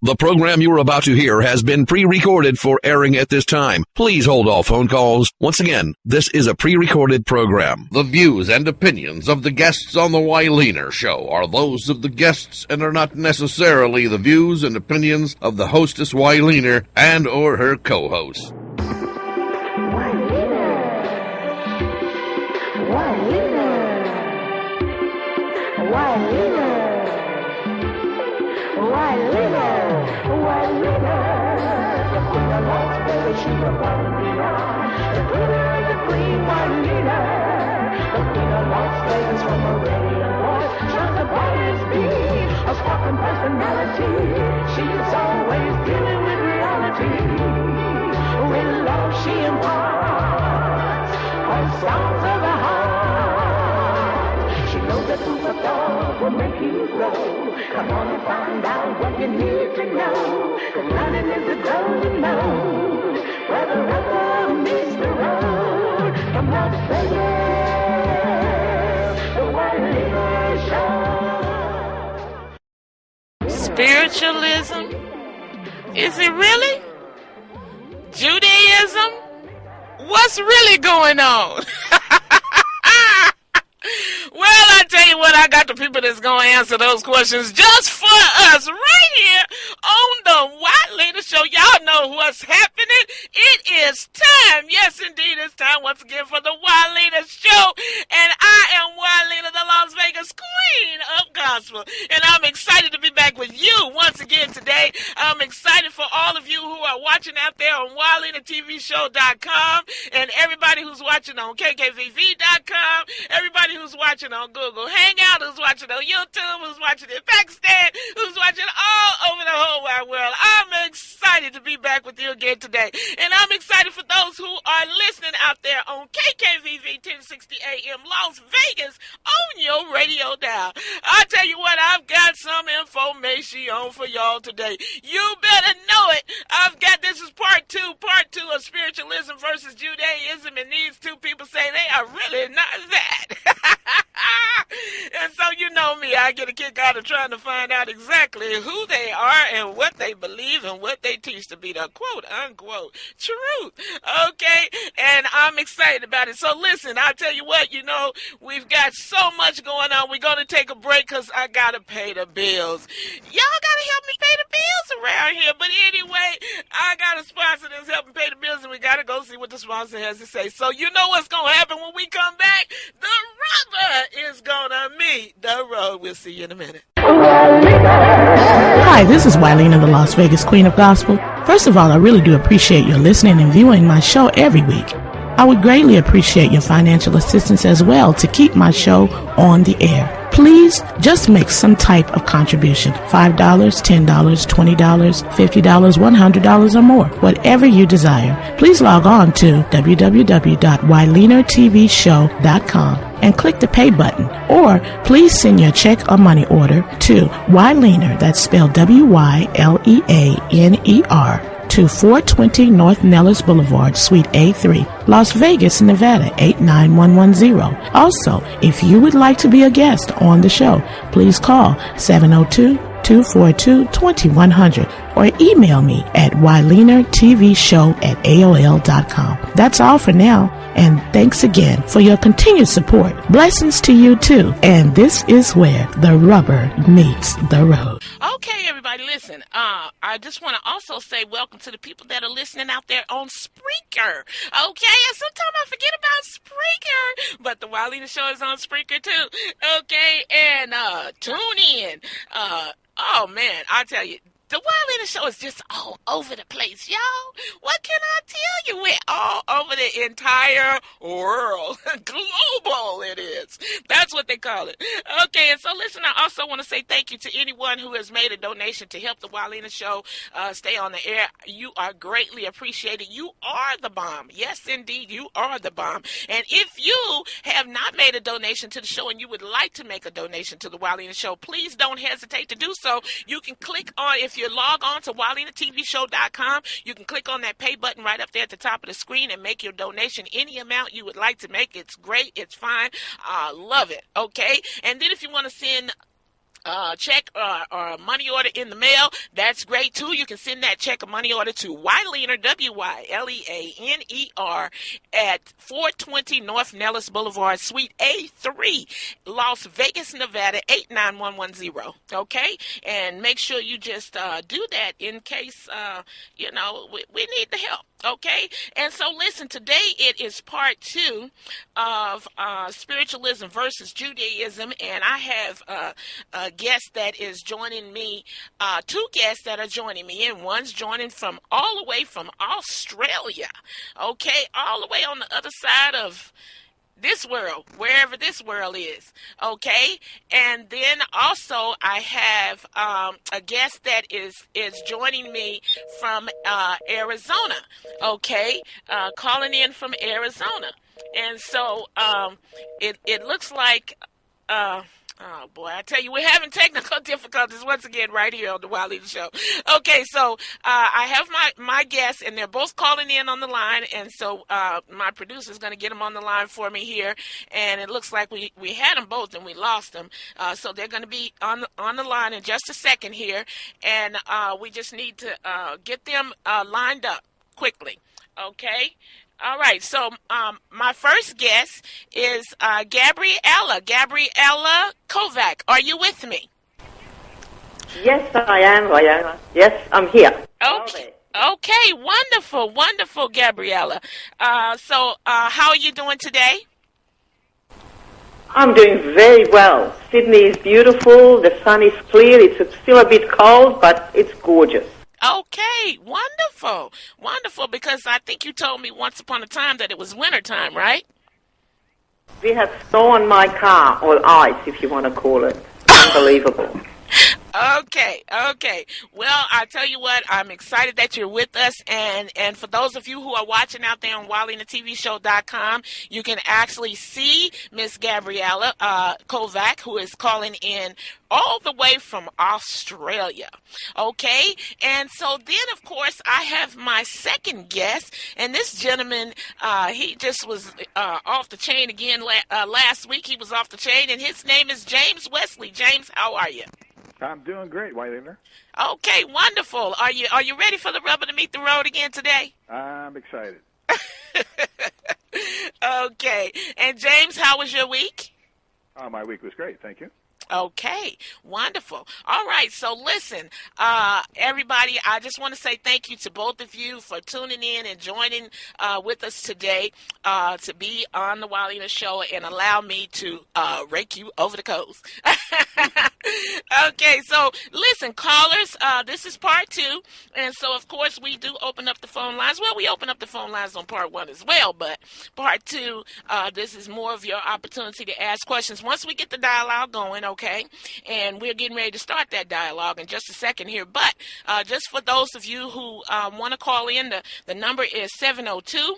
The program you are about to hear has been pre-recorded for airing at this time. Please hold all phone calls. Once again, this is a pre-recorded program. The views and opinions of the guests on the Wyleaner Show are those of the guests and are not necessarily the views and opinions of the hostess Wyleaner and or her co-host. She's always dealing with reality. With love she imparts her sounds of the heart. She knows that food for thought will make you grow. Come on and find out what you need to know. 'Cause learning is the golden mode where the rubber meets the road. From Las Vegas, the Wyleaner Show. Spiritualism? Is it really? Judaism? What's really going on? Well, I tell you what, I got the people that's going to answer those questions just for us right here on the Wyleaner Show. Y'all know what's happening. It is time. Yes, indeed, it's time once again for the Wyleaner Show. And I am Wyleaner, the Las Vegas Queen of Gospel. And I'm excited to be back with you once again today. I'm excited for all of you who are watching out there on WyleanerTVShow.com and everybody who's watching on KKVV.com, everybody who's watching on Google Hangout, who's watching on YouTube, who's watching in Pakistan, who's watching all over the whole wide world. I'm excited to be back with you again today. And I'm excited for those who are listening out there on KKVV 1060 AM Las Vegas on your radio dial. I tell you what, I've got some information on for y'all today. You better know it. This is part two of spiritualism versus Judaism, and these two people say they are really not that. And so you know me, I get a kick out of trying to find out exactly who they are and what they believe and what they teach to be the quote-unquote truth. Okay? And I'm excited about it. So listen, I'll tell you what, we've got so much going on. We're going to take a break because I got to pay the bills. Y'all got to help me pay the bills around here. But anyway, I got a sponsor that's helping pay the bills, and we got to go see what the sponsor has to say. So you know what's going to happen when we come back? The rubber is going to meet the road. We'll see you in a minute. Hi, this is Wyleaner, the Las Vegas Queen of Gospel. First of all, I really do appreciate your listening and viewing my show every week. I would greatly appreciate your financial assistance as well to keep my show on the air. Please just make some type of contribution. $5, $10, $20, $50, $100 or more. Whatever you desire. Please log on to www.WyleanerTVShow.com and click the pay button. Or please send your check or money order to Wyleaner, that's spelled WYLEANER, to 420 North Nellis Boulevard, Suite A3, Las Vegas, Nevada, 89110. Also, if you would like to be a guest on the show, please call 702-242-2100 or email me at WyleanerTVShow@AOL.com. That's all for now, and thanks again for your continued support. Blessings to you too, and this is where the rubber meets the road. Okay, everybody, listen. I just want to also say welcome to the people that are listening out there on Spreaker. Okay, and sometimes I forget about Spreaker, but the Wyleaner Show is on Spreaker too. Okay, and tune in. Oh man, I tell you, the Wyleaner Show is just all over the place, y'all. What can I tell you? We're all over the entire world. Global it is. That's what they call it. Okay, and so listen, I also want to say thank you to anyone who has made a donation to help the Wyleaner Show stay on the air. You are greatly appreciated. You are the bomb. Yes, indeed, you are the bomb. And if you have not made a donation to the show and you would like to make a donation to the Wyleaner Show, please don't hesitate to do so. You can click on, if you log on to WyleanerTVShow.com, you can click on that pay button right up there at the top of the screen and make your donation any amount you would like to make. It's great. It's fine. I love it. Okay. And then if you want to send check or money order in the mail, that's great too. You can send that check or money order to Wyleaner, Wyleaner, at 420 North Nellis Boulevard, Suite A3, Las Vegas, Nevada, 89110. Okay? And make sure you just do that in case, we need the help. Okay? And so listen, today it is part 2 of Spiritualism versus Judaism, and I have a guest that is joining me, 2 guests that are joining me, and one's joining from all the way from Australia, okay, all the way on the other side of this world, wherever this world is, okay? And then also I have a guest that is joining me from Arizona, okay, calling in from Arizona. And so it looks like... oh, boy, I tell you, we're having technical difficulties once again right here on the Wyleaner Show. Okay, so I have my guests, and they're both calling in on the line, and so my producer's going to get them on the line for me here, and it looks like we had them both, and we lost them, so they're going to be on the line in just a second here, and we just need to get them lined up quickly, okay? All right, so my first guest is Gabriella Kovac. Are you with me? Yes, I am, Wyleaner. Yes, I'm here. Okay, wonderful, Gabriella. So how are you doing today? I'm doing very well. Sydney is beautiful. The sun is clear. It's still a bit cold, but it's gorgeous. Okay, wonderful, because I think you told me once upon a time that it was wintertime, right? We have snow on my car, or ice, if you want to call it. Unbelievable. Okay. Well, I tell you what, I'm excited that you're with us, and for those of you who are watching out there on WyleanerTVShow.com, you can actually see Miss Gabriella Kovac, who is calling in all the way from Australia. Okay, and so then, of course, I have my second guest, and this gentleman, he just was off the chain again last week. He was off the chain, and his name is James Wesley. James, how are you? I'm doing great, Wyleaner. Okay, wonderful. Are you ready for the rubber to meet the road again today? I'm excited. Okay. And James, how was your week? My week was great, thank you. Okay, wonderful. All right, so listen, everybody, I just want to say thank you to both of you for tuning in and joining with us today to be on the Wyleaner Show and allow me to rake you over the coals. Okay, so listen, callers, this is part 2, and so, of course, we do open up the phone lines. Well, we open up the phone lines on part 1 as well, but part 2, this is more of your opportunity to ask questions once we get the dialogue going, okay? And we're getting ready to start that dialogue in just a second here, but just for those of you who want to call in, the number is 702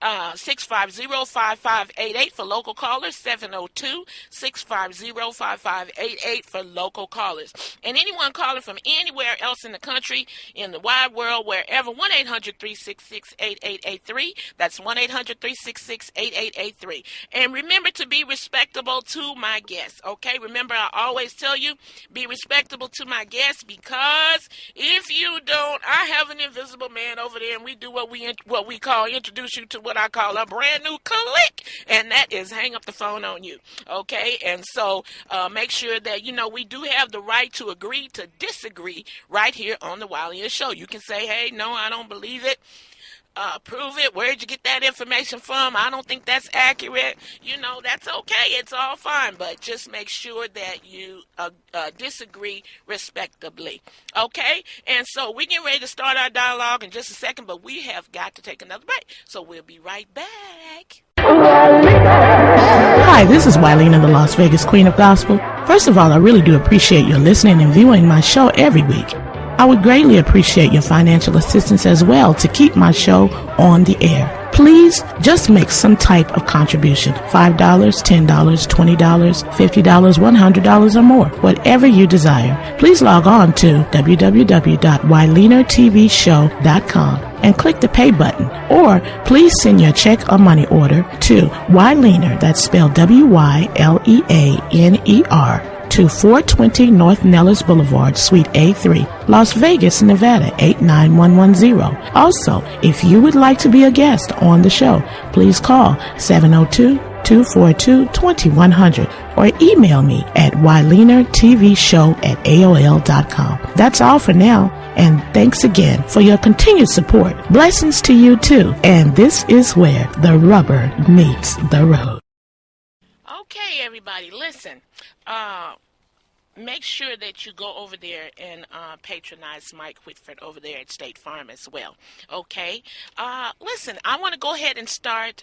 650-5588 for local callers, 702-650-5588 for local callers. And anyone calling from anywhere else in the country, in the wide world, wherever, 1-800-366-8883. That's 1-800-366-8883. And remember to be respectable to my guests, okay? Remember, I always tell you, be respectable to my guests, because if you don't, I have an invisible man over there, and we do what we call introduce you to what I call a brand new click, and that is hang up the phone on you, okay? And so make sure that, we do have the right to agree to disagree right here on the Wyleaner Show. You can say, hey, no, I don't believe it. Prove it. Where'd you get that information from? I don't think that's accurate. That's okay. It's all fine. But just make sure that you disagree respectably. Okay? And so we're getting ready to start our dialogue in just a second, but we have got to take another break. So we'll be right back. Hi, this is Wyleaner, the Las Vegas Queen of Gospel. First of all, I really do appreciate your listening and viewing my show every week. I would greatly appreciate your financial assistance as well to keep my show on the air. Please just make some type of contribution. $5, $10, $20, $50, $100 or more. Whatever you desire. Please log on to www.WyleanerTVShow.com and click the pay button. Or please send your check or money order to Wyleaner, that's spelled Wyleaner, to 420 North Nellis Boulevard, Suite A3, Las Vegas, Nevada, 89110. Also, if you would like to be a guest on the show, please call 702-242-2100 or email me at WyleanerTVShow@AOL.com. That's all for now, and thanks again for your continued support. Blessings to you too, and this is where the rubber meets the road. Okay, everybody, listen. Make sure that you go over there and patronize Mike Whitford over there at State Farm as well. Okay? Listen, I want to go ahead and start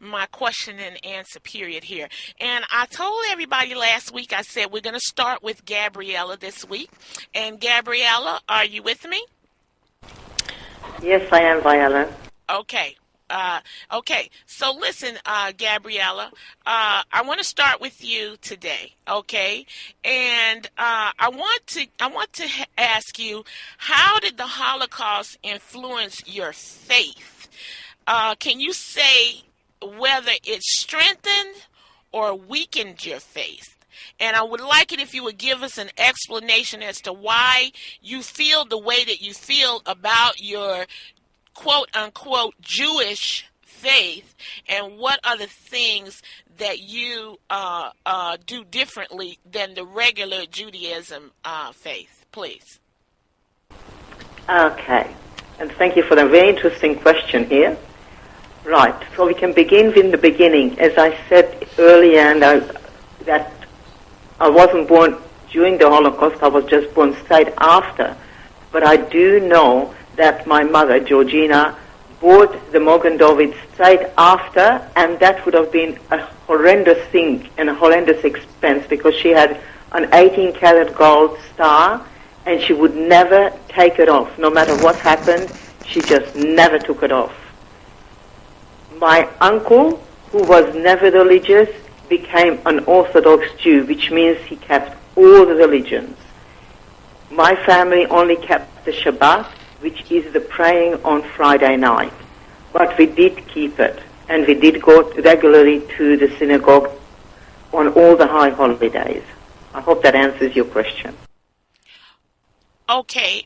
my question and answer period here. And I told everybody last week, I said we're going to start with Gabriella this week. And Gabriella, are you with me? Yes, I am, Viola. Okay. Okay, so listen, Gabriella, I want to start with you today, okay? And I want to ask you, how did the Holocaust influence your faith? Can you say whether it strengthened or weakened your faith? And I would like it if you would give us an explanation as to why you feel the way that you feel about your quote-unquote Jewish faith, and what are the things that you do differently than the regular Judaism faith, please. Okay, and thank you for the very interesting question here. Right, so we can begin with the beginning. As I said earlier, that I wasn't born during the Holocaust, I was just born straight after, but I do know that my mother, Georgina, bought the Mogen-David straight after, and that would have been a horrendous thing and a horrendous expense because she had an 18-karat gold star and she would never take it off. No matter what happened, she just never took it off. My uncle, who was never religious, became an Orthodox Jew, which means he kept all the religions. My family only kept the Shabbat, which is the praying on Friday night. But we did keep it, and we did go regularly to the synagogue on all the high holidays. I hope that answers your question. Okay,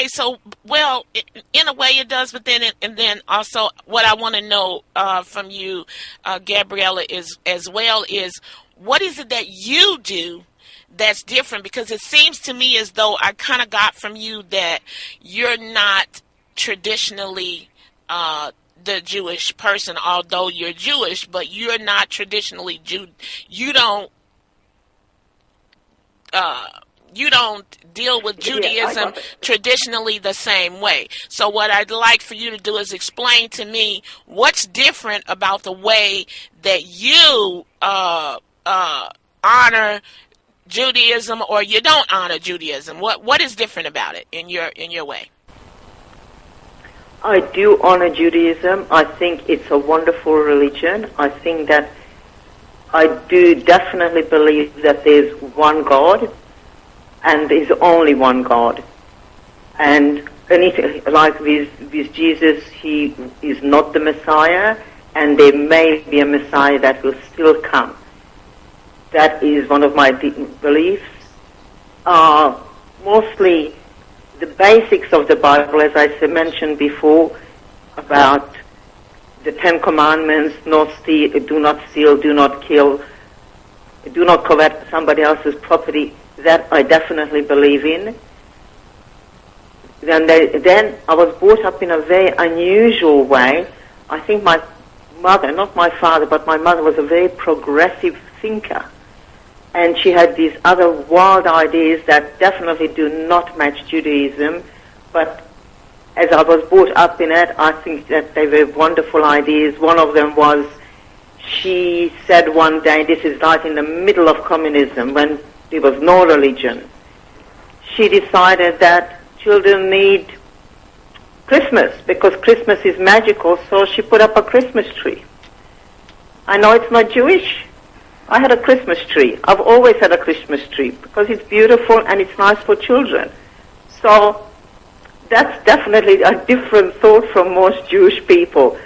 so, well, in a way it does, but then, and then also what I want to know from you, Gabriella, is what is it that you do that's different? Because it seems to me as though I kind of got from you that you're not traditionally the Jewish person, although you're Jewish, but you're not traditionally You don't deal with Judaism traditionally the same way. So what I'd like for you to do is explain to me what's different about the way that you honor Judaism, or you don't honor Judaism. What is different about it in your way? I do honor Judaism. I think it's a wonderful religion. I think that I do definitely believe that there's one God, and there's only one God. And anything like with Jesus, he is not the Messiah, and there may be a Messiah that will still come. That is one of my beliefs. Mostly the basics of the Bible, as I mentioned before, about the Ten Commandments, do not steal, do not kill, do not covet somebody else's property, that I definitely believe in. Then I was brought up in a very unusual way. I think my mother, not my father, but my mother was a very progressive thinker. And she had these other wild ideas that definitely do not match Judaism. But as I was brought up in it, I think that they were wonderful ideas. One of them was, she said one day, this is right in the middle of communism, when there was no religion. She decided that children need Christmas, because Christmas is magical, so she put up a Christmas tree. I know it's not Jewish. I had a Christmas tree. I've always had a Christmas tree because it's beautiful and it's nice for children. So that's definitely a different thought from most Jewish people.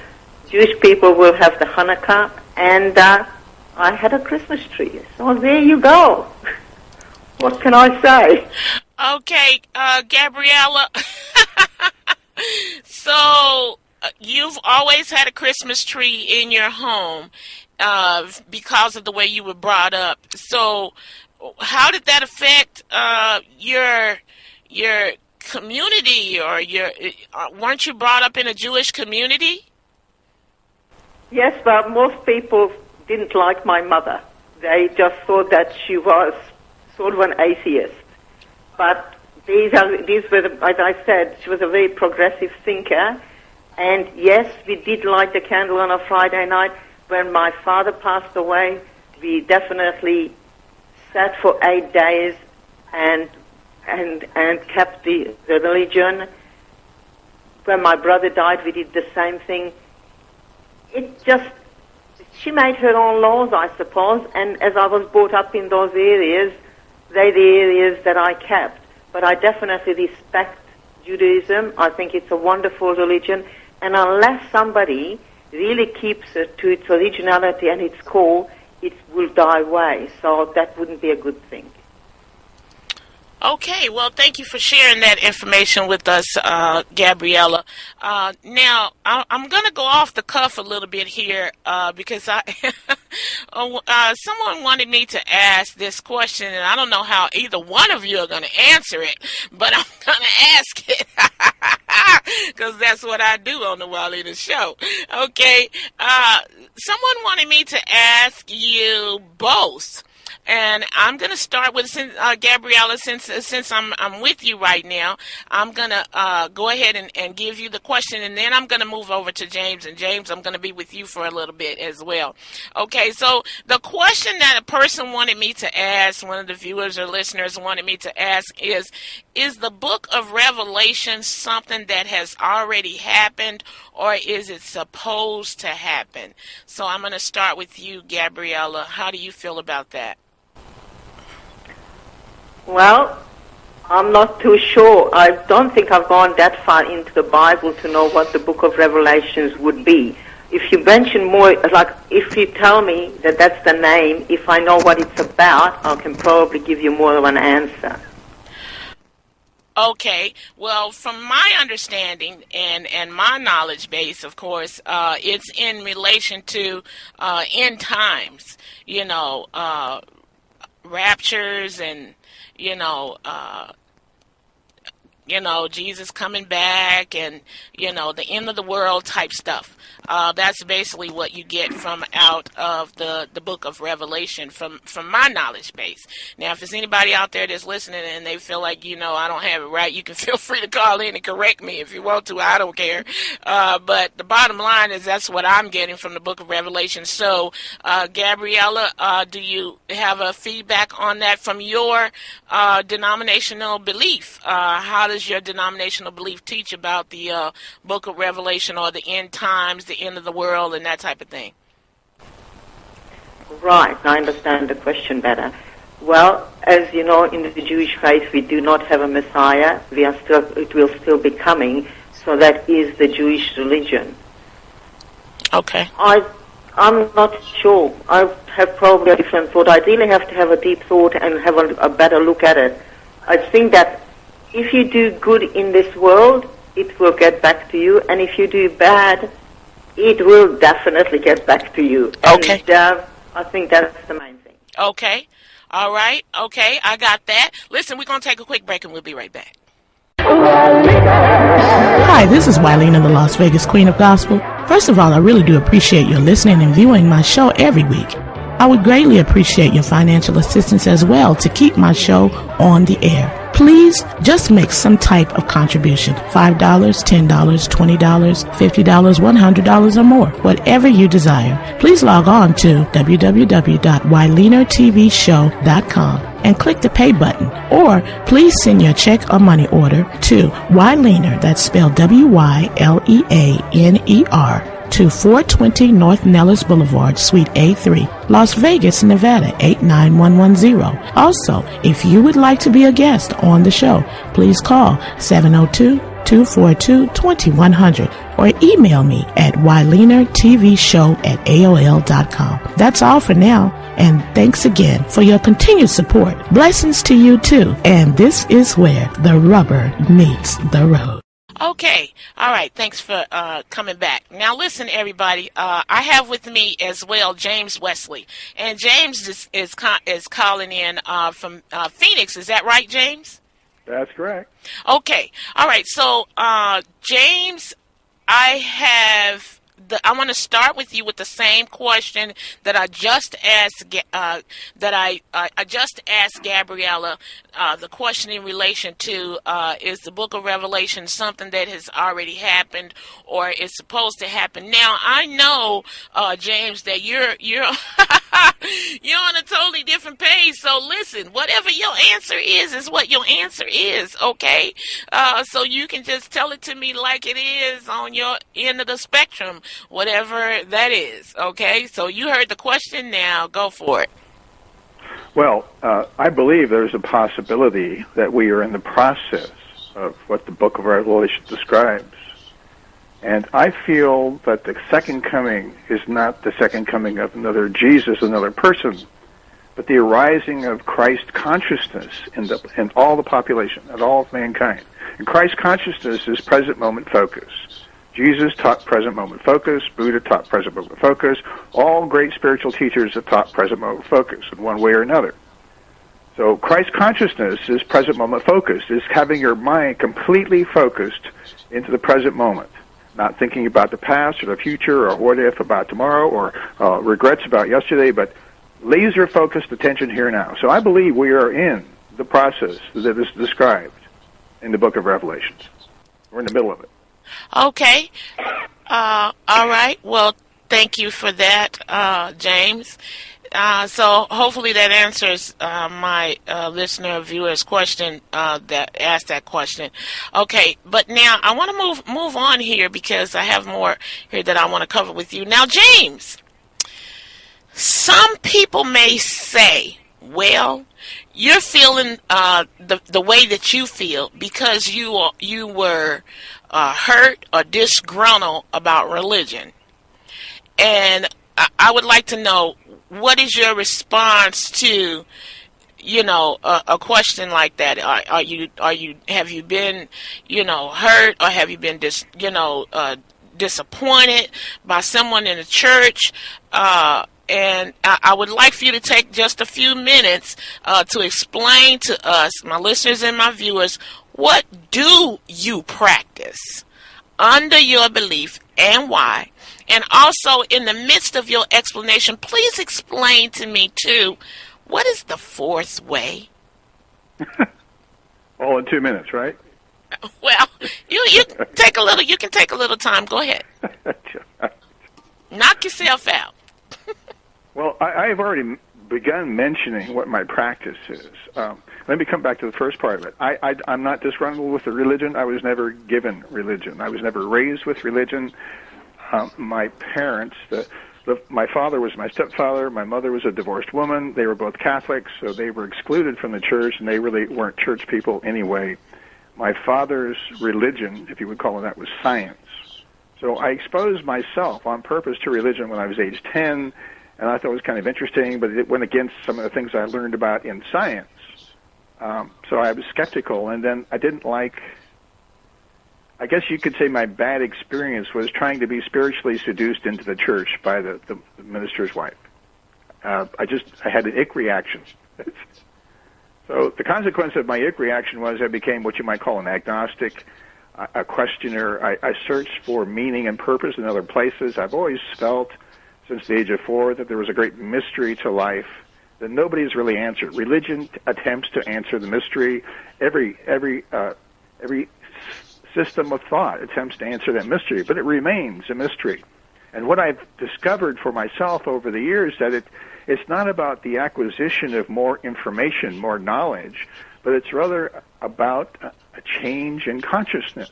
Jewish people will have the Hanukkah, and I had a Christmas tree. So there you go. What can I say? Okay, Gabriella. So you've always had a Christmas tree in your home because of the way you were brought up. So how did that affect your community, or weren't you brought up in a Jewish community? Yes, but most people didn't like my mother. They just thought that she was sort of an atheist. But these were, as I said, she was a very progressive thinker. And yes, we did light the candle on a Friday night. When my father passed away, we definitely sat for 8 days and kept the religion. When my brother died, we did the same thing. She made her own laws, I suppose, and as I was brought up in those areas, they're the areas that I kept. But I definitely respect Judaism. I think it's a wonderful religion, and unless somebody really keeps it to its originality and its core, it will die away. So that wouldn't be a good thing. Okay, well, thank you for sharing that information with us, Gabriella. Now, I'm going to go off the cuff a little bit here because someone wanted me to ask this question, and I don't know how either one of you are going to answer it, but I'm going to ask it because that's what I do on the Wyleaner Show. Okay, someone wanted me to ask you both. And I'm going to start with Gabriella, since I'm with you right now. I'm going to go ahead and give you the question, and then I'm going to move over to James. And James, I'm going to be with you for a little bit as well. Okay, so the question that a person wanted me to ask, one of the viewers or listeners wanted me to ask is the book of Revelation something that has already happened, or is it supposed to happen? So I'm going to start with you, Gabriella. How do you feel about that? Well, I'm not too sure. I don't think I've gone that far into the Bible to know what the book of Revelations would be. If you mention more, like if you tell me that that's the name, if I know what it's about, I can probably give you more of an answer. Okay, well, from my understanding and my knowledge base, of course, it's in relation to end times, raptures and, Jesus coming back and, the end of the world type stuff. That's basically what you get from out of the book of Revelation from my knowledge base. Now, if there's anybody out there that's listening and they feel like, I don't have it right, you can feel free to call in and correct me if you want to. I don't care. But the bottom line is that's what I'm getting from the book of Revelation. So, Gabriella, do you have a feedback on that from your denominational belief? How does your denominational belief teach about the book of Revelation or the end times, the end of the world, and that type of thing? Right, I understand the question better. Well, as you know, in the Jewish faith, we do not have a Messiah. It will still be coming, so that is the Jewish religion. Okay. I'm not sure. I have probably a different thought. I really have to have a deep thought and have a better look at it. I think that if you do good in this world, it will get back to you, and if you do bad, it will definitely get back to you. Okay. And I think that's the main thing. Okay. All right. Okay, I got that. Listen, we're going to take a quick break, and we'll be right back. Hi, this is Wyleaner, the Las Vegas Queen of Gospel. First of all, I really do appreciate your listening and viewing my show every week. I would greatly appreciate your financial assistance as well to keep my show on the air. Please just make some type of contribution. $5, $10, $20, $50, $100 or more. Whatever you desire. Please log on to www.wyleanertvshow.com and click the pay button. Or please send your check or money order to Wyleaner, that's spelled WYLEANER, to 420 North Nellis Boulevard, Suite A3, Las Vegas, Nevada, 89110. Also, if you would like to be a guest on the show, please call 702-2 242-2100 or email me at WyleanerTVShow@AOL.com. That's all for now, and thanks again for your continued support. Blessings to you too, and this is where the rubber meets the road. Okay. All right. Thanks for coming back. Now, listen, everybody. I have with me as well James Wesley, and James is calling in from Phoenix. Is that right, James? That's correct. Okay. All right. So, James, I want to start with you with the same question that I just asked. I just asked Gabriella. The question in relation to is the Book of Revelation something that has already happened or is supposed to happen? Now I know, James, that you're you're on a totally different page. So listen, whatever your answer is what your answer is. Okay, so you can just tell it to me like it is on your end of the spectrum. Whatever that is, okay? So you heard the question, now go for it. Well, I believe there's a possibility that we are in the process of what the Book of Revelation describes. And I feel that the second coming is not the second coming of another Jesus, another person, but the arising of Christ consciousness in all the population, in all of mankind. And Christ consciousness is present moment focus. Jesus taught present moment focus. Buddha taught present moment focus. All great spiritual teachers have taught present moment focus in one way or another. So Christ consciousness is present moment focus, is having your mind completely focused into the present moment, not thinking about the past or the future or what if about tomorrow or regrets about yesterday, but laser focused attention here now. So I believe we are in the process that is described in the Book of Revelations. We're in the middle of it. Okay. All right. Well, thank you for that, James. So hopefully that answers my listener viewer's question that asked that question. Okay, but now I want to move on here because I have more here that I want to cover with you. Now, James, some people may say, well, you're feeling the way that you feel because you were hurt or disgruntled about religion. And I would like to know, what is your response to, a question like that? Have you been, hurt, or have you been disappointed by someone in the church? And I would like for you to take just a few minutes to explain to us, my listeners and my viewers, what do you practice under your belief and why? And also, in the midst of your explanation, please explain to me, too, what is the fourth way? All in 2 minutes, right? Well, you can take a little time. Go ahead. Knock yourself out. Well, I've already begun mentioning what my practice is. Let me come back to the first part of it. I'm not disgruntled with the religion. I was never given religion. I was never raised with religion. My parents, my father was my stepfather. My mother was a divorced woman. They were both Catholics, so they were excluded from the church, and they really weren't church people anyway. My father's religion, if you would call it that, was science. So I exposed myself on purpose to religion when I was age 10, and I thought it was kind of interesting, but it went against some of the things I learned about in science. So I was skeptical, and then I didn't like, I guess you could say my bad experience was trying to be spiritually seduced into the church by the minister's wife. I had an ick reaction. So the consequence of my ick reaction was I became what you might call an agnostic, a questioner. I searched for meaning and purpose in other places. I've always felt since the age of 4 that there was a great mystery to life that nobody's really answered. Religion attempts to answer the mystery. Every system of thought attempts to answer that mystery, but it remains a mystery. And what I've discovered for myself over the years that it's not about the acquisition of more information, more knowledge, but it's rather about a change in consciousness.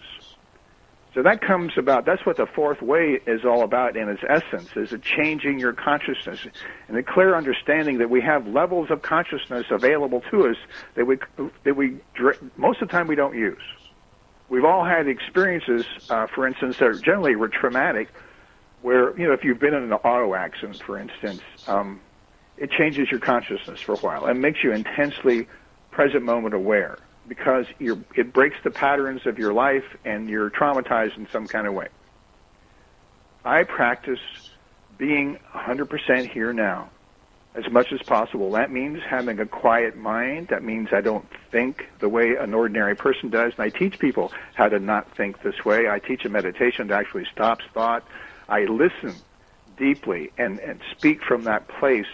So that comes about, that's what the fourth way is all about in its essence, is it changing your consciousness and a clear understanding that we have levels of consciousness available to us that we most of the time we don't use. we've all had experiences, for instance, that generally were traumatic, where, if you've been in an auto accident, for instance, it changes your consciousness for a while and makes you intensely present moment aware, because it breaks the patterns of your life and you're traumatized in some kind of way. I practice being 100% here now as much as possible. That means having a quiet mind. That means I don't think the way an ordinary person does. And I teach people how to not think this way. I teach a meditation that actually stops thought. I listen deeply and speak from that place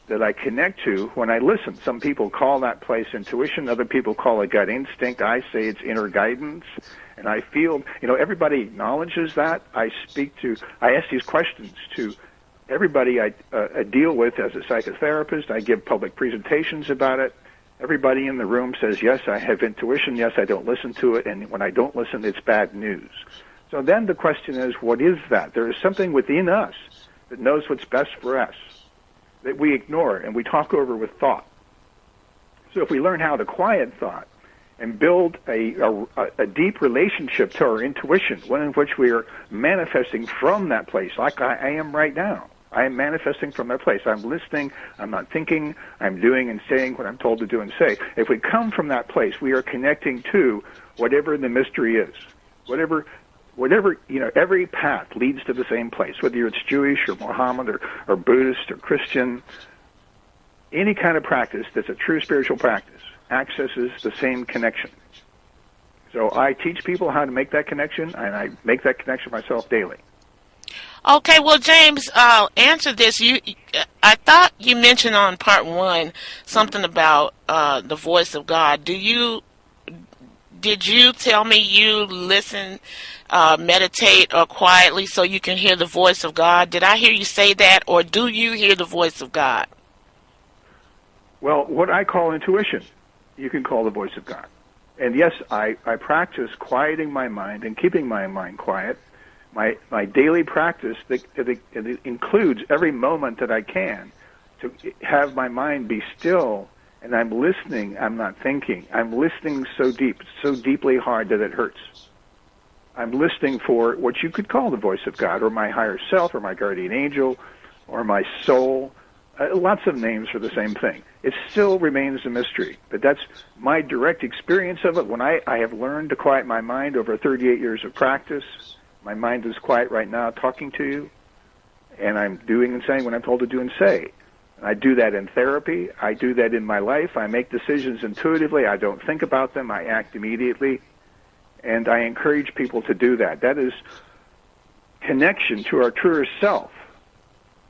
that I connect to when I listen. Some people call that place intuition. Other people call it gut instinct. I say it's inner guidance. And I feel, everybody acknowledges that. I ask these questions to everybody I deal with as a psychotherapist. I give public presentations about it. Everybody in the room says, yes, I have intuition. Yes, I don't listen to it. And when I don't listen, it's bad news. So then the question is, what is that? There is something within us that knows what's best for us that we ignore and we talk over with thought. So if we learn how to quiet thought and build a deep relationship to our intuition, one in which we are manifesting from that place, like I am right now. I am manifesting from that place. I'm listening. I'm not thinking. I'm doing and saying what I'm told to do and say. If we come from that place, we are connecting to whatever the mystery is. Whatever, every path leads to the same place, whether it's Jewish or Mohammed or Buddhist or Christian. Any kind of practice that's a true spiritual practice accesses the same connection. So I teach people how to make that connection, and I make that connection myself daily. Okay, well, James, answer this. I thought you mentioned on part one something about the voice of God. Did you tell me you listen, meditate, or quietly so you can hear the voice of God? Did I hear you say that, or do you hear the voice of God? Well, what I call intuition, you can call the voice of God. And yes, I practice quieting my mind and keeping my mind quiet. My daily practice that includes every moment that I can to have my mind be still, and I'm listening, I'm not thinking. I'm listening so deep, so deeply hard that it hurts. I'm listening for what you could call the voice of God, or my higher self, or my guardian angel, or my soul. Lots of names for the same thing. It still remains a mystery, but that's my direct experience of it. When I have learned to quiet my mind over 38 years of practice, my mind is quiet right now talking to you, and I'm doing and saying what I'm told to do and say. And I do that in therapy. I do that in my life. I make decisions intuitively. I don't think about them. I act immediately. And I encourage people to do that. That is connection to our truer self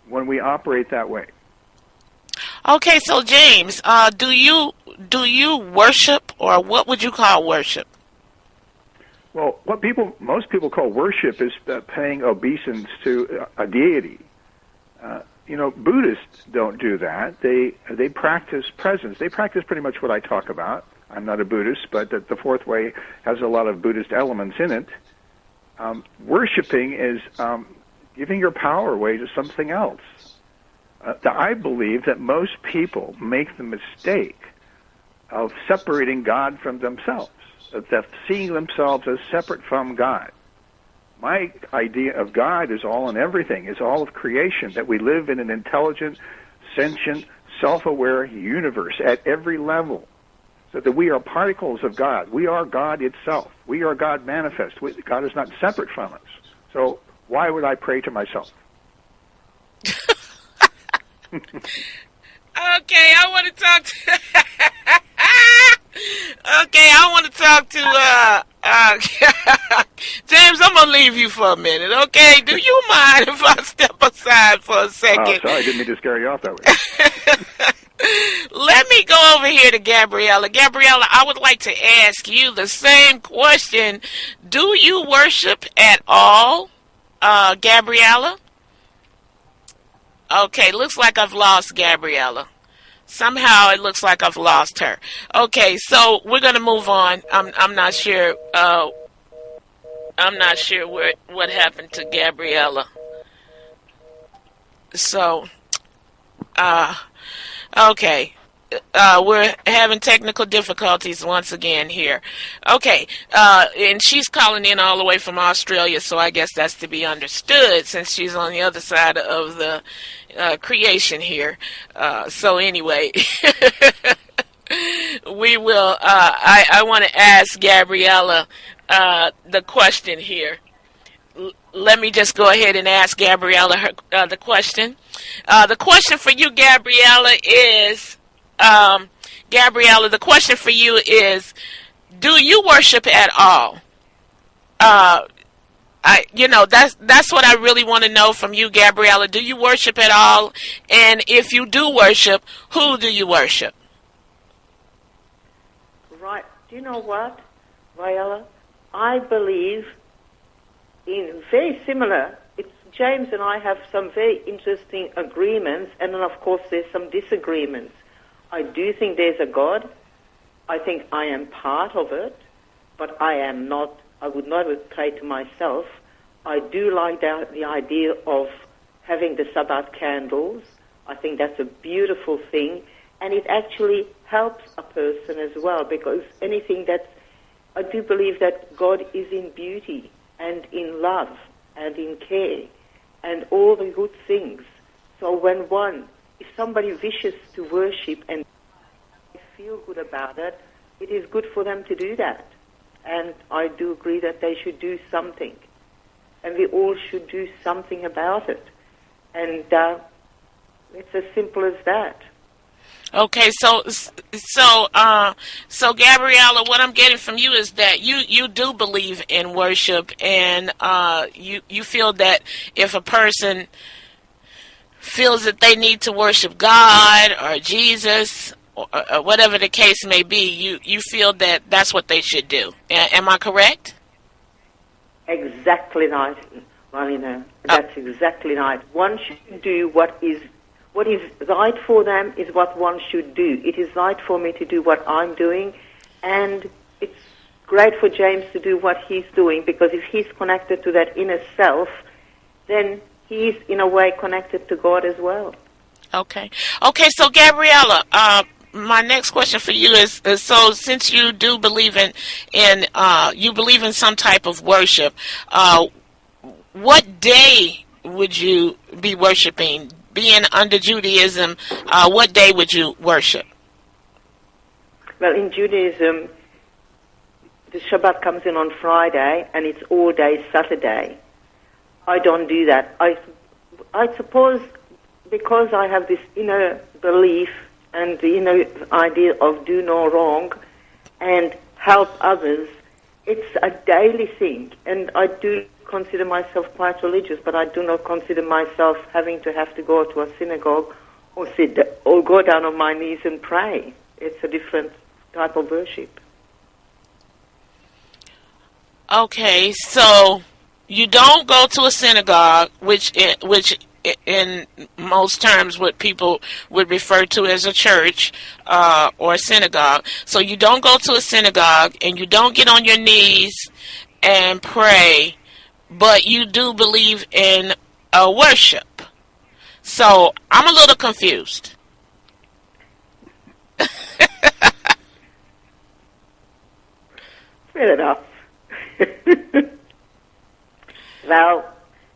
when we operate that way. Okay, so James, do you worship, or what would you call worship? Well, what most people call worship is paying obeisance to a deity. Buddhists don't do that. They practice presence. They practice pretty much what I talk about. I'm not a Buddhist, but the fourth way has a lot of Buddhist elements in it. Worshipping is giving your power away to something else. I believe that most people make the mistake of separating God from themselves, of seeing themselves as separate from God. My idea of God is all and everything, is all of creation, that we live in an intelligent, sentient, self-aware universe at every level, so that we are particles of God. We are God itself. We are God manifest. God is not separate from us. So why would I pray to myself? Okay, I want to talk to... Okay, I want to talk to James. I'm gonna leave you for a minute. Okay, do you mind if I step aside for a second? Oh, sorry, I didn't mean to scare you off that way. Let me go over here to Gabriella. Gabriella, I would like to ask you the same question. Do you worship at all, Gabriella? Okay, looks like I've lost Gabriella. Somehow it looks like I've lost her. Okay, so we're gonna move on. I'm not sure. I'm not sure what happened to Gabriella. So, okay. we're having technical difficulties once again here. Okay, and she's calling in all the way from Australia, so I guess that's to be understood since she's on the other side of the creation here. So anyway, we will. I want to ask Gabriella the question here. Let me just go ahead and ask Gabriella the question. The question for you, Gabriella, is, the question for you is, do you worship at all? That's what I really want to know from you, Gabriella. Do you worship at all? And if you do worship, who do you worship? Right. Do you know what, Viola? I believe in very similar. James and I have some very interesting agreements, and then of course there's some disagreements. I do think there's a God. I think I am part of it, but I am not. I would not pray to myself. I do like the idea of having the Sabbath candles. I think that's a beautiful thing, and it actually helps a person as well, because anything that I do believe that God is in beauty and in love and in care and all the good things. So if somebody wishes to worship and feel good about it, it is good for them to do that. And I do agree that they should do something. And we all should do something about it. And it's as simple as that. Okay, so Gabriella, what I'm getting from you is that you do believe in worship, and you feel that if a person feels that they need to worship God or Jesus or whatever the case may be, you feel that that's what they should do. Am I correct? Exactly right, Wyleaner. That's exactly right. One should do what is right for them is what one should do. It is right for me to do what I'm doing, and it's great for James to do what he's doing, because if he's connected to that inner self, then he's in a way connected to God as well. Okay, so Gabriella, my next question for you is so since you do believe in you believe in some type of worship, what day would you be worshiping? Being under Judaism, what day would you worship? Well, in Judaism, the Shabbat comes in on Friday, and it's all day Saturday. I don't do that. I suppose because I have this inner belief and the inner idea of do no wrong and help others, it's a daily thing. And I do consider myself quite religious, but I do not consider myself having to go to a synagogue or or go down on my knees and pray. It's a different type of worship. Okay, so you don't go to a synagogue, which in most terms what people would refer to as a church or a synagogue. So you don't go to a synagogue and you don't get on your knees and pray, but you do believe in worship. So I'm a little confused. Fair enough. Well,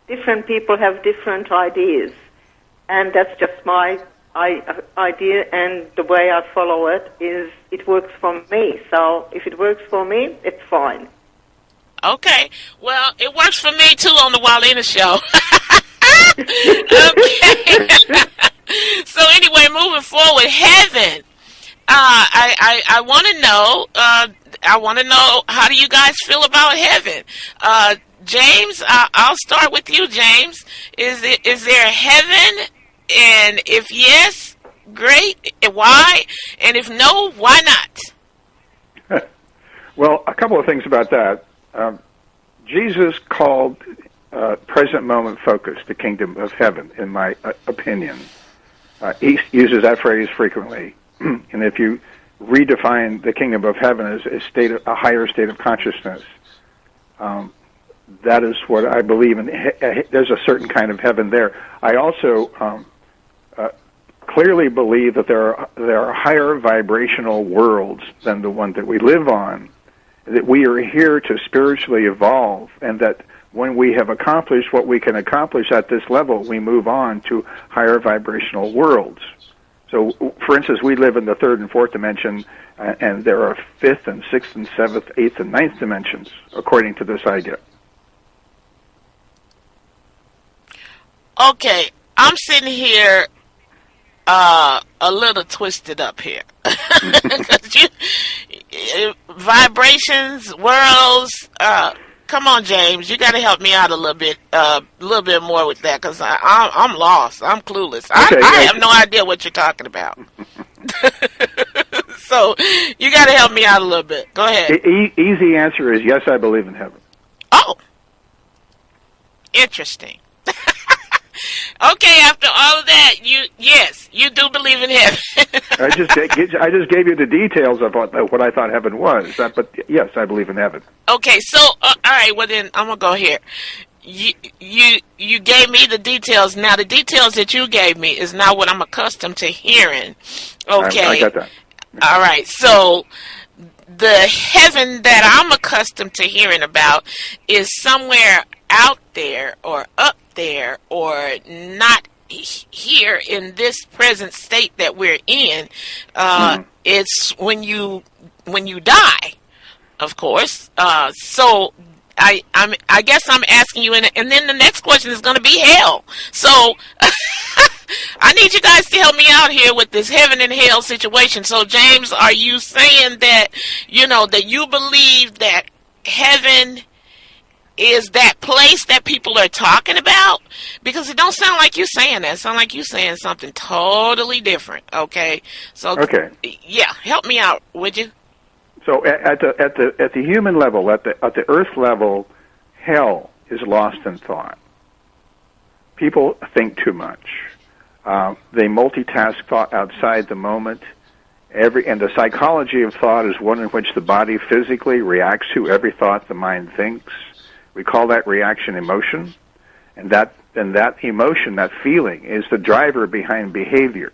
different people have different ideas, and that's just my idea, and the way I follow it is it works for me. So if it works for me, it's fine. Okay. Well, it works for me, too, on the Wyleaner Show. Okay. So anyway, moving forward, heaven. I want to know. I want to know, how do you guys feel about heaven? James, I'll start with you, James. Is there a heaven? And if yes, great. Why? And if no, why not? Well, a couple of things about that. Jesus called present moment focus the kingdom of heaven, in my opinion. He uses that phrase frequently. And if you redefine the kingdom of heaven as a higher state of consciousness, that is what I believe in. There's a certain kind of heaven there. I also clearly believe that there are higher vibrational worlds than the one that we live on, that we are here to spiritually evolve, and that when we have accomplished what we can accomplish at this level, we move on to higher vibrational worlds. So, for instance, we live in the third and fourth dimension, and there are fifth and sixth and seventh, eighth and ninth dimensions, according to this idea. Okay, I'm sitting here a little twisted up here. Vibrations, worlds. Come on, James, you got to help me out a little bit more with that, because I'm lost. I'm clueless. Okay, I have no idea what you're talking about. So you got to help me out a little bit. Go ahead. Easy answer is yes, I believe in heaven. Oh, interesting. Okay, after all of that, you do believe in heaven. I just gave you the details of what I thought heaven was. But yes, I believe in heaven. Okay, so all right. Well, then I'm gonna go here. You gave me the details. Now, the details that you gave me is not what I'm accustomed to hearing. Okay, I got that. All right, so the heaven that I'm accustomed to hearing about is somewhere out there or up there or not here in this present state that we're in. It's when you die, of course. So I guess I'm asking you, and then the next question is going to be hell. So I need you guys to help me out here with this heaven and hell situation. So, James, are you saying that, that you believe that heaven is that place that people are talking about? Because it don't sound like you're saying that. It sounds like you're saying something totally different. Okay. So, yeah, help me out, would you? So at the human level, at the earth level, hell is lost in thought. People think too much. They multitask thought outside the moment. And the psychology of thought is one in which the body physically reacts to every thought the mind thinks. We call that reaction emotion, and that emotion, that feeling, is the driver behind behavior.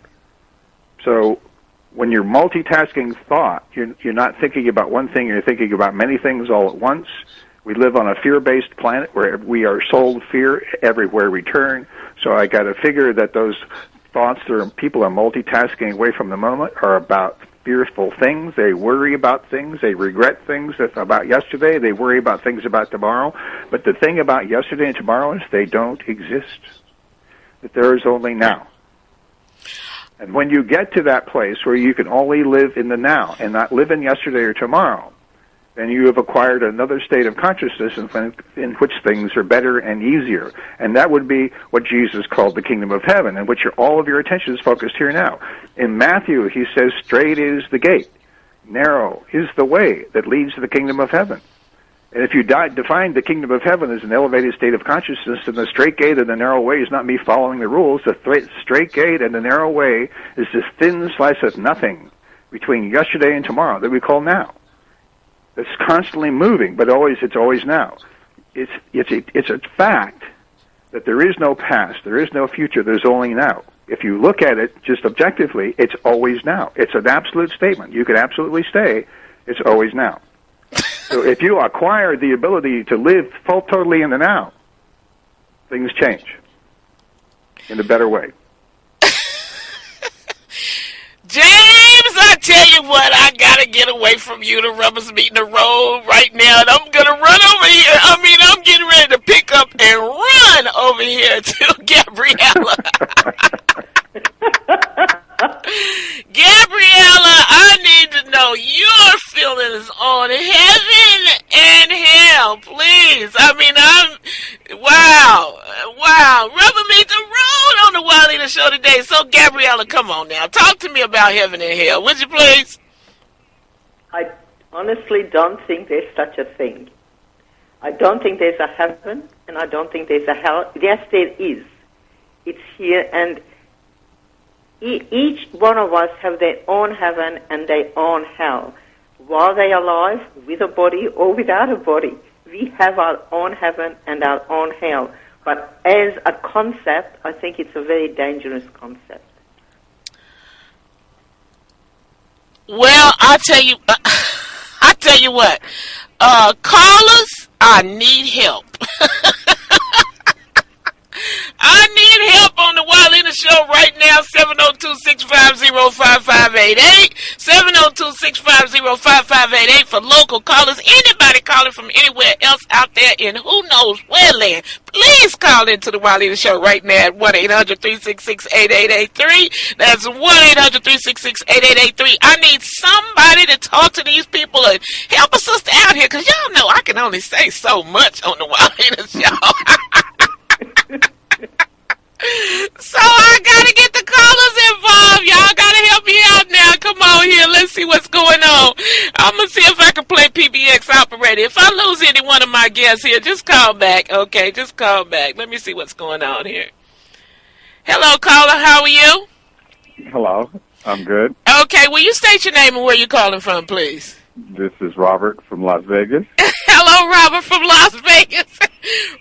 So when you're multitasking thought, you're not thinking about one thing, you're thinking about many things all at once. We live on a fear-based planet where we are sold fear everywhere we turn. So I got to figure that those thoughts that people are multitasking away from the moment are about fearful things. They worry about things. They regret things about yesterday. They worry about things about tomorrow. But the thing about yesterday and tomorrow is they don't exist. That there is only now. And when you get to that place where you can only live in the now and not live in yesterday or tomorrow, then you have acquired another state of consciousness in which things are better and easier. And that would be what Jesus called the kingdom of heaven, in which all of your attention is focused here now. In Matthew, he says, straight is the gate, narrow is the way that leads to the kingdom of heaven. And if you define the kingdom of heaven as an elevated state of consciousness, then the straight gate and the narrow way is not me following the rules. The straight gate and the narrow way is this thin slice of nothing between yesterday and tomorrow that we call now. It's constantly moving, but it's always now. It's a fact that there is no past, there is no future, there's only now. If you look at it just objectively, it's always now. It's an absolute statement. You could absolutely say it's always now. So if you acquire the ability to live totally in the now, things change in a better way. James, I tell you what, I gotta get away from you. The rubber's meeting the road right now, and I'm gonna run over here. I'm getting ready to pick up and run over here to Gabriella. Gabriella, I need to know your feelings on heaven and hell, please. Wow. Rubber meets the road on the Wyleaner show today. So, Gabriella, come on now. Talk to me about heaven and hell, would you please? I honestly don't think there's such a thing. I don't think there's a heaven, and I don't think there's a hell. Yes, there is. It's here, and each one of us have their own heaven and their own hell. While they are alive, with a body or without a body, we have our own heaven and our own hell. But as a concept, I think it's a very dangerous concept. Well, I tell you what. Callers, I need help. I need help on the Wyleaner Show right now. 702-650-5588. 702-650-5588 for local callers. Anybody calling from anywhere else out there in who knows where land, please call into the Wyleaner Show right now at 1-800-366-8883. That's 1-800-366-8883. I need somebody to talk to these people and help a sister out here, because y'all know I can only say so much on the Wyleaner Show. So I gotta get the callers involved. Y'all gotta help me out now. Come on here. Let's see what's going on. I'm gonna see if I can play PBX Operator. If I lose any one of my guests here, just call back. Okay, just call back. Let me see what's going on here. Hello, caller. How are you? Hello. I'm good. Okay, will you state your name and where you're calling from, please? This is Robert from Las Vegas. Hello, Robert from Las Vegas.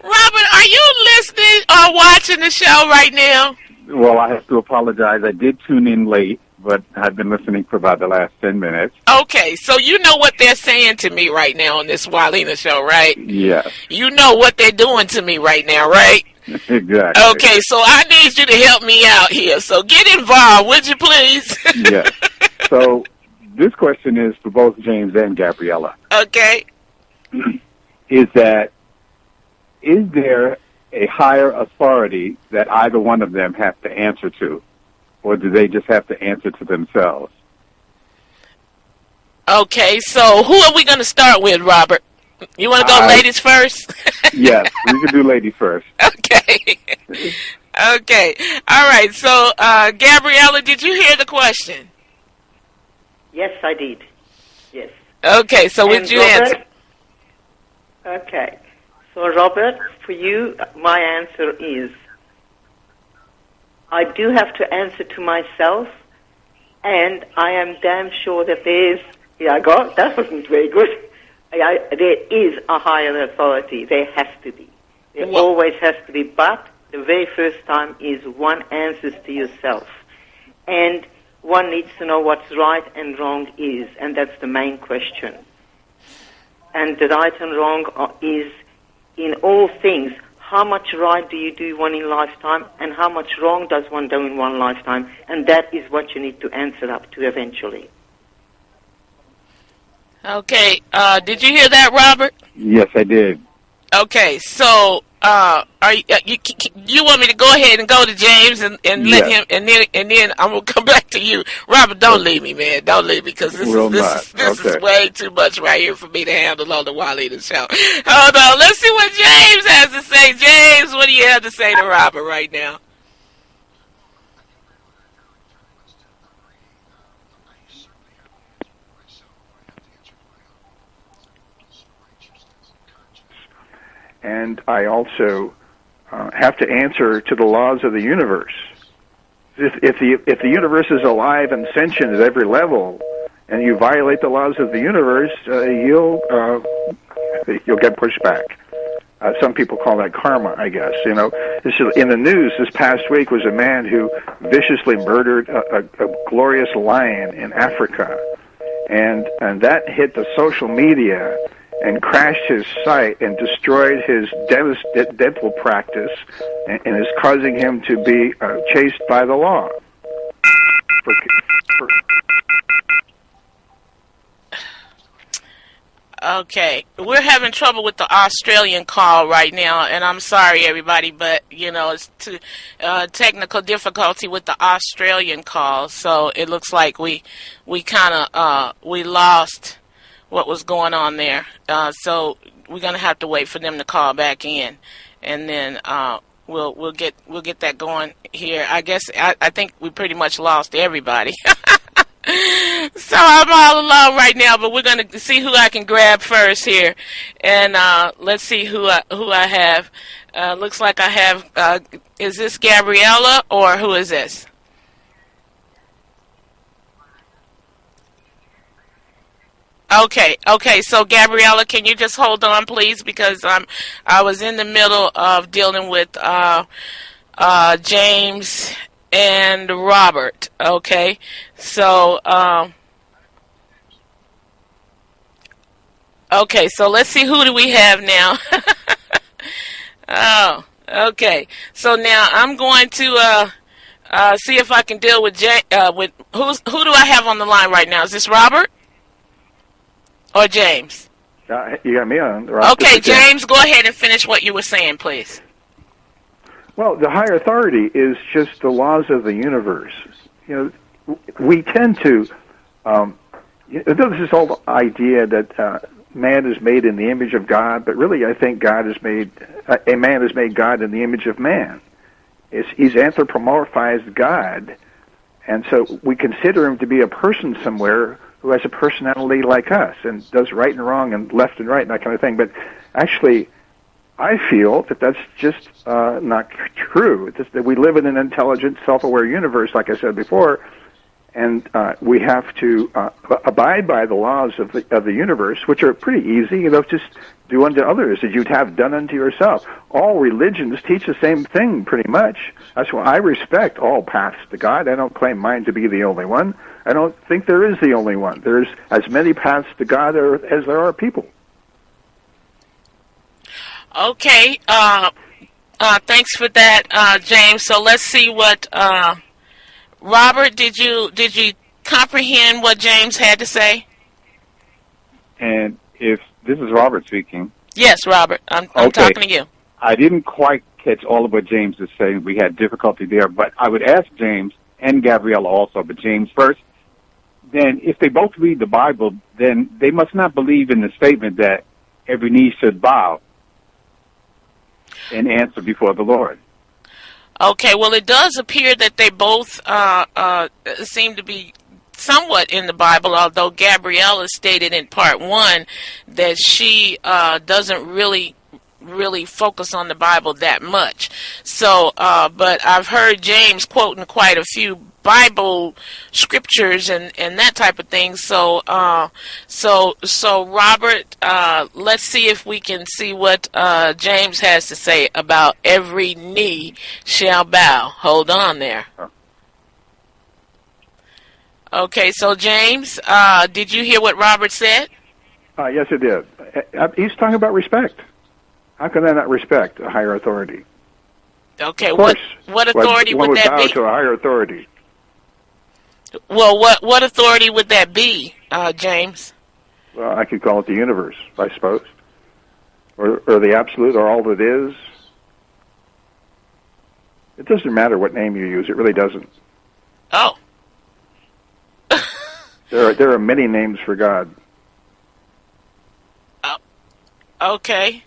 Robert, are you listening or watching the show right now? Well, I have to apologize. I did tune in late, but I've been listening for about the last 10 minutes. Okay, so you know what they're saying to me right now on this Wyleaner Show, right? Yes. You know what they're doing to me right now, right? Exactly. Okay, so I need you to help me out here. So get involved, would you please? Yes. So this question is for both James and Gabriella. Okay. Is there a higher authority that either one of them have to answer to, or do they just have to answer to themselves? Okay, so who are we going to start with, Robert? You want to go ladies first? Yes, we can do ladies first. Okay. Okay. All right, so Gabriella, did you hear the question? Yes, I did. Yes. Okay, so would you answer? Okay. So, Robert, for you, my answer is I do have to answer to myself, and I am damn sure that there's... that wasn't very good. There is a higher authority. There has to be. There always has to be. But the very first time is one answers to yourself. And one needs to know what's right and wrong is, and that's the main question. And the right and wrong is, in all things, how much right do you do one in lifetime, and how much wrong does one do in one lifetime, and that is what you need to answer up to eventually. Okay, did you hear that, Robert? Yes, I did. Okay, so you want me to go ahead and go to James and let him, and then I'm gonna come back to you, Robert. Don't leave me, man. Don't leave me, because this is way too much right here for me to handle on the Wyleaner Show. Hold on, let's see what James has to say. James, what do you have to say to Robert right now? And I also have to answer to the laws of the universe. If the universe is alive and sentient at every level, and you violate the laws of the universe, you'll get pushed back. Some people call that karma, I guess. You know, in the news this past week was a man who viciously murdered a glorious lion in Africa, and that hit the social media and crashed his site and destroyed his dental practice, and is causing him to be chased by the law. Okay, we're having trouble with the Australian call right now, and I'm sorry, everybody, but, you know, it's technical difficulty with the Australian call, so it looks like we kind of we lost what was going on there. So we're going to have to wait for them to call back in, and then we'll get that going here. I guess I think we pretty much lost everybody. So I'm all alone right now, but we're going to see who I can grab first here, and let's see who I have. Looks like I have. Is this Gabriella, or who is this? Okay. So Gabriella, can you just hold on, please, because I was in the middle of dealing with James and Robert. Okay, so Okay, so let's see, who do we have now? Oh, okay. So now I'm going to see if I can deal with with who do I have on the line right now? Is this Robert or James? You got me on. Right? Okay, James, go ahead and finish what you were saying, please. Well, the higher authority is just the laws of the universe. We tend to. There's this whole idea that man is made in the image of God, but really, I think God is made. A man is made God in the image of man. He's anthropomorphized God, and so we consider him to be a person somewhere who has a personality like us and does right and wrong and left and right and that kind of thing. But actually, I feel that that's just not true. It's just that we live in an intelligent, self-aware universe, like I said before, and we have to abide by the laws of the universe, which are pretty easy. Just do unto others as you'd have done unto yourself. All religions teach the same thing, pretty much. That's why I respect all paths to God. I don't claim mine to be the only one. I don't think there is the only one. There's as many paths to God as there are people. Okay. Thanks for that, James. So let's see what Robert, did you comprehend what James had to say? And if this is Robert speaking. Yes, Robert. I'm talking to you. I didn't quite catch all of what James is saying. We had difficulty there, but I would ask James and Gabriella also, but James first. Then if they both read the Bible, then they must not believe in the statement that every knee should bow and answer before the Lord. Okay, well, it does appear that they both seem to be somewhat in the Bible, although Gabriella stated in part 1 that she doesn't really focus on the Bible that much. So, but I've heard James quoting quite a few Bible scriptures and that type of thing. So Robert, let's see if we can see what James has to say about every knee shall bow. Hold on there. Okay, so James, did you hear what Robert said? Yes, I did. He's talking about respect. How can I not respect a higher authority? Okay, what authority would that be? To a higher authority. Well, what authority would that be, James? Well, I could call it the universe, I suppose, or the absolute, or all that is. It doesn't matter what name you use; it really doesn't. Oh. There are many names for God. Okay.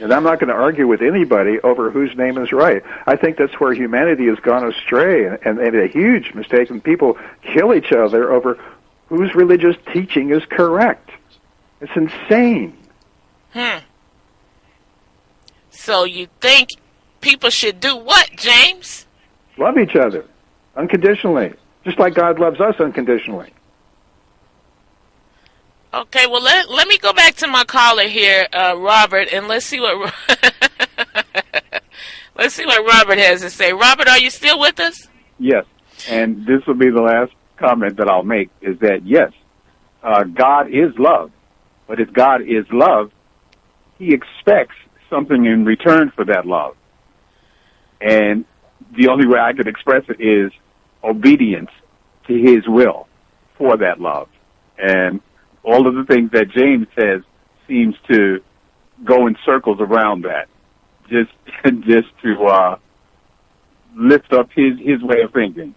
And I'm not going to argue with anybody over whose name is right. I think that's where humanity has gone astray and made a huge mistake, and people kill each other over whose religious teaching is correct. It's insane. So you think people should do what, James? Love each other unconditionally, just like God loves us unconditionally. Okay, well, let me go back to my caller here, Robert, and let's see what Robert has to say. Robert, are you still with us? Yes, and this will be the last comment that I'll make, is that, yes, God is love, but if God is love, he expects something in return for that love. And the only way I could express it is obedience to his will for that love. And all of the things that James says seems to go in circles around that, just to lift up his way of thinking.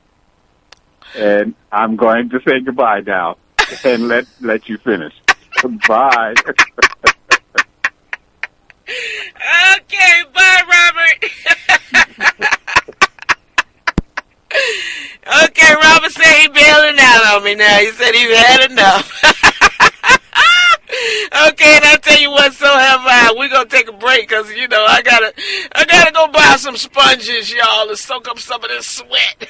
And I'm going to say goodbye now and let you finish. Bye. Okay, bye, Robert. Okay, Robert said he bailing out on me now. He said he's had enough. Okay, and I tell you what, so have I. We're gonna take a break because I gotta go buy some sponges, y'all, to soak up some of this sweat.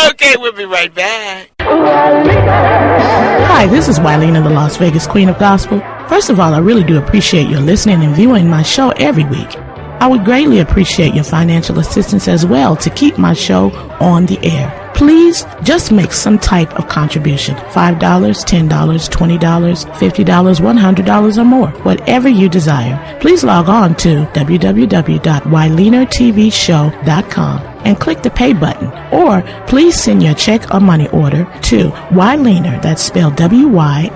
Okay, we'll be right back. Hi, this is Wyleaner, the Las Vegas Queen of Gospel. First of all, I really do appreciate your listening and viewing my show every week. I would greatly appreciate your financial assistance as well to keep my show on the air. please just make some type of contribution. $5, $10, $20, $50, $100 or more. Whatever you desire. Please log on to www.wyleanertvshow.com and click the pay button. Or please send your check or money order to Wyleaner, that's spelled Wyleaner,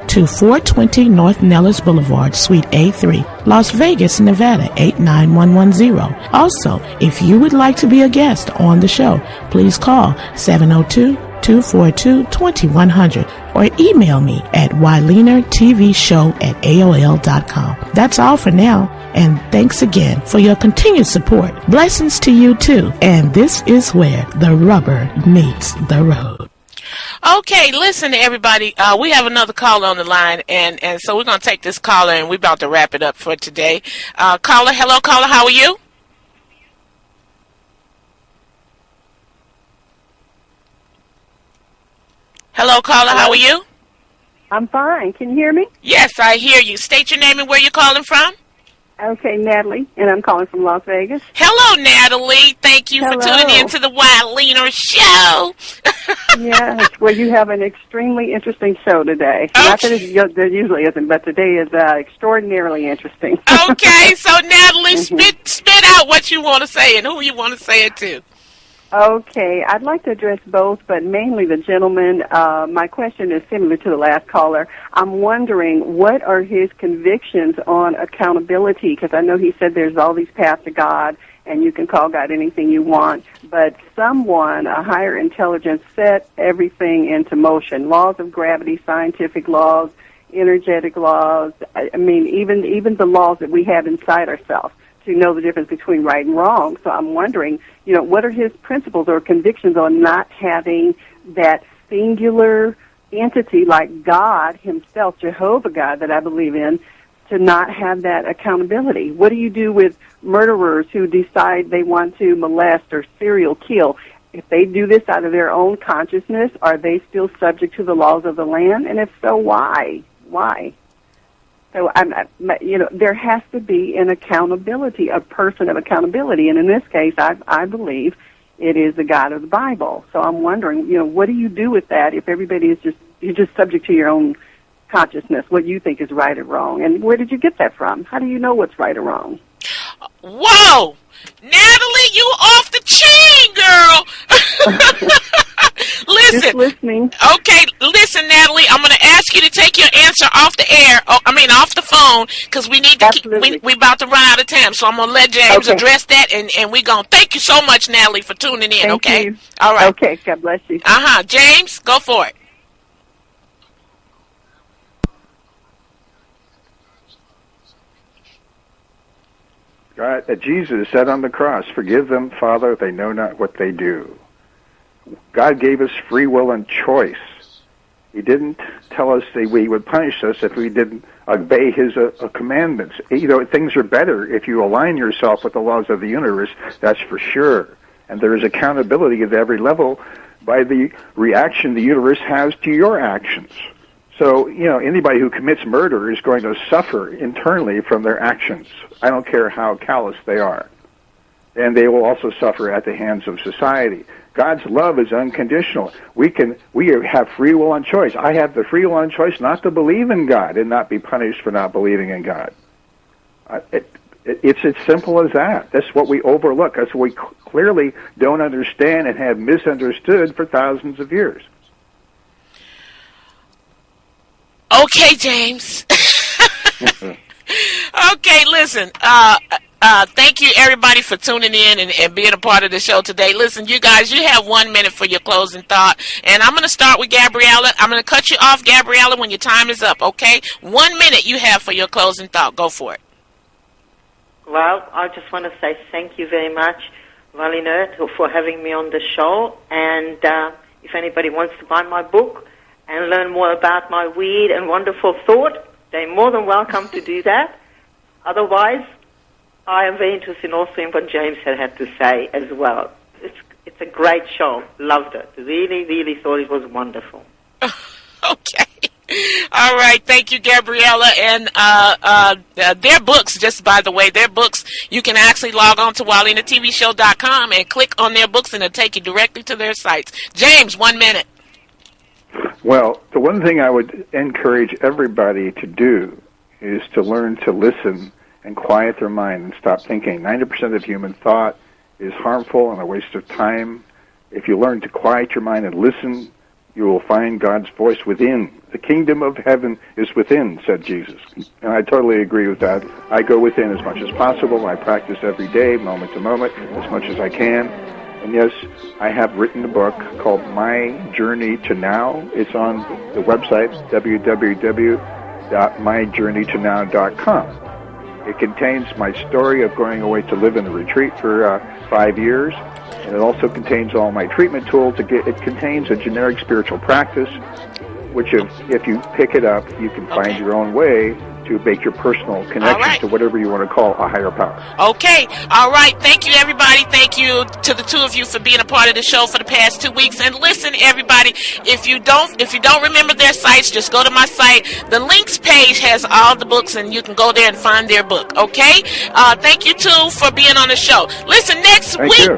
to 420 North Nellis Boulevard, Suite A3, Las Vegas, Nevada, 89110. Also, if you would like to be a guest on the show, please call 702-242-2100 or email me at wyleanertvshow@aol.com. That's all for now, and thanks again for your continued support. Blessings to you too, and this is where the rubber meets the road. Okay, listen, everybody. We have another caller on the line, and so we're going to take this caller, and we're about to wrap it up for today. Caller, hello, caller. How are you? Hello, caller. How are you? I'm fine. Can you hear me? Yes, I hear you. State your name and where you're calling from. Okay, Natalie, and I'm calling from Las Vegas. Hello, Natalie. Thank you for tuning in to the Wyleaner Show. Yes, well, you have an extremely interesting show today. Okay. Not that there usually isn't, but today is extraordinarily interesting. Okay, so Natalie, spit out what you want to say and who you want to say it to. Okay, I'd like to address both, but mainly the gentleman. My question is similar to the last caller. I'm wondering, what are his convictions on accountability? Because I know he said there's all these paths to God, and you can call God anything you want, but someone, a higher intelligence, set everything into motion. Laws of gravity, scientific laws, energetic laws, I mean, even the laws that we have inside ourselves to know the difference between right and wrong. So I'm wondering, what are his principles or convictions on not having that singular entity like God himself, Jehovah God, that I believe in, to not have that accountability? What do you do with murderers who decide they want to molest or serial kill? If they do this out of their own consciousness, are they still subject to the laws of the land? And if so, why? Why? So, there has to be an accountability, a person of accountability. And in this case, I believe it is the God of the Bible. So I'm wondering, what do you do with that if everybody is you're just subject to your own consciousness, what you think is right or wrong? And where did you get that from? How do you know what's right or wrong? Whoa! Natalie, you off the chain, girl! Listen. Just listening. Okay, listen, Natalie, I'm going to ask you to take your answer off the air, off the phone, because we need to we about to run out of time. So I'm going to let James address that, and we're going to thank you so much, Natalie, for tuning in, Thank okay? you. All right. Okay, God bless you. James, go for it. God, Jesus said on the cross, "Forgive them, Father, they know not what they do." God gave us free will and choice. He didn't tell us that we would punish us if we didn't obey his commandments. Things are better if you align yourself with the laws of the universe, that's for sure. And there is accountability at every level by the reaction the universe has to your actions. So, anybody who commits murder is going to suffer internally from their actions. I don't care how callous they are. And they will also suffer at the hands of society. God's love is unconditional. We have free will and choice. I have the free will and choice not to believe in God and not be punished for not believing in God. It's as simple as that. That's what we overlook. That's what we clearly don't understand and have misunderstood for thousands of years. Okay, James. Okay, listen. Thank you, everybody, for tuning in and being a part of the show today. Listen, you guys, you have 1 minute for your closing thought. And I'm going to start with Gabriella. I'm going to cut you off, Gabriella, when your time is up, okay? 1 minute you have for your closing thought. Go for it. Well, I just want to say thank you very much, Wyleaner, for having me on the show. And if anybody wants to buy my book and learn more about my weird and wonderful thought, they're more than welcome to do that. Otherwise, I am very interested in also in what James had to say as well. It's a great show. Loved it. Really, really thought it was wonderful. Okay. All right, thank you, Gabriella. And their books, just by the way, their books, you can actually log on to WyleanerTVShow.com and click on their books, and it'll take you directly to their sites. James, 1 minute. Well, the one thing I would encourage everybody to do is to learn to listen and quiet their mind and stop thinking. 90% of human thought is harmful and a waste of time. If you learn to quiet your mind and listen, you will find God's voice within. The kingdom of heaven is within, said Jesus. And I totally agree with that. I go within as much as possible. I practice every day, moment to moment, as much as I can. And yes, I have written a book called My Journey to Now. It's on the website, www.myjourneytonow.com. It contains my story of going away to live in a retreat for 5 years. And it also contains all my treatment tools. It contains a generic spiritual practice, which if you pick it up, you can find your own way to make your personal connection to whatever you want to call a higher power. Okay. All right. Thank you, everybody. Thank you to the two of you for being a part of the show for the past 2 weeks. And listen, everybody, if you don't remember their sites, just go to my site. The links page has all the books, and you can go there and find their book. Okay. Thank you too for being on the show. Listen, next week,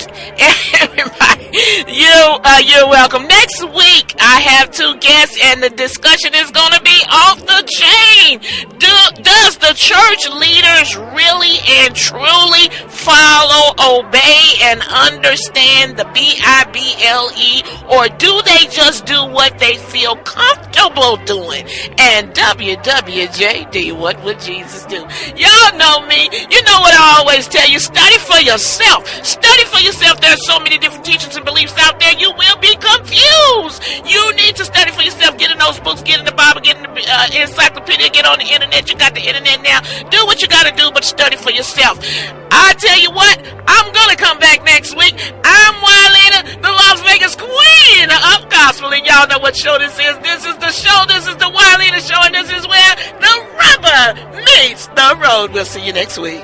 everybody, you're welcome. Next week, I have 2 guests, and the discussion is going to be off the chain. Does the church leaders really and truly follow, obey, and understand the Bible, or do they just do what they feel comfortable doing? And WWJD, what would Jesus do? Y'all know me. You know what I always tell you. Study for yourself. Study for yourself. There's so many different teachings and beliefs out there. You will be confused. You need to study for yourself. Get in those books. Get in the Bible. Get in the encyclopedia. Get on the internet. You got the internet now. Do what you got to do, but study for yourself. I tell you what, I'm going to come back next week. I'm Wyleaner, the Las Vegas queen of gospel, and y'all know what show this is. This is the show. This is the Wyleaner show, and this is where the rubber meets the road. We'll see you next week.